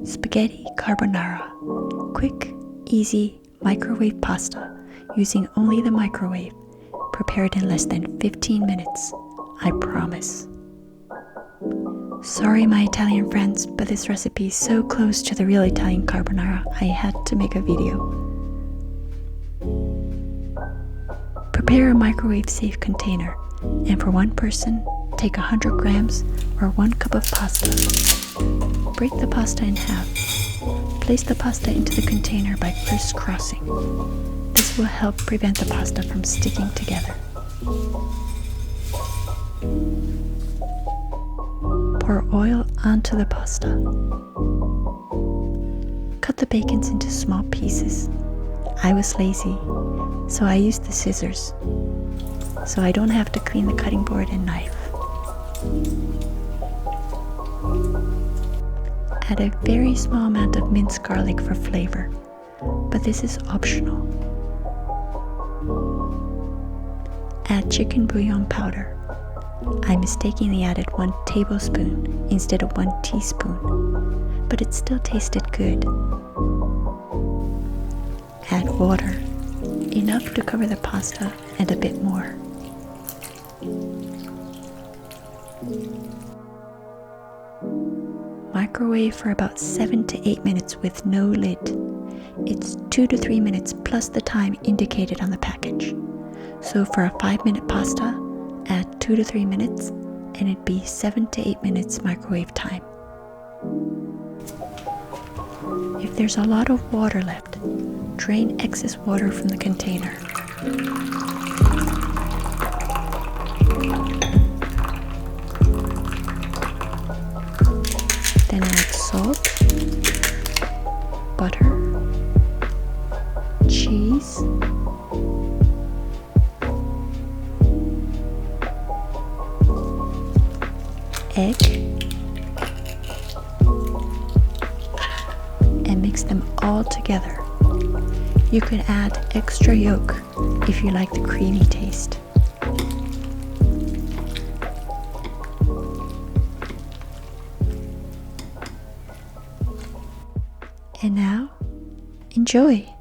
Spaghetti Carbonara. Quick, easy microwave pasta using only the microwave. Prepared in less than 15 minutes. I promise. Sorry my Italian friends, but this recipe is so close to the real Italian carbonara, I had to make a video. Prepare a microwave-safe container, and for one person, take 100 grams or 1 cup of pasta. Break the pasta in half. Place the pasta into the container by criss-crossing. This will help prevent the pasta from sticking together. Pour oil onto the pasta. Cut the bacons into small pieces. I was lazy, so I used the scissors, so I don't have to clean the cutting board and knife. Add a very small amount of minced garlic for flavor, but this is optional. Add chicken bouillon powder. I mistakenly added 1 tablespoon instead of 1 teaspoon, but it still tasted good. Add water, enough to cover the pasta and a bit more. Microwave for about 7 to 8 minutes with no lid. It's 2 to 3 minutes plus the time indicated on the package. So for a 5-minute pasta, add 2 to 3 minutes and it'd be 7 to 8 minutes microwave time. If there's a lot of water left, drain excess water from the container. Then add salt, butter, cheese, egg, and mix them all together. You could add extra yolk if you like the creamy taste. And now, enjoy!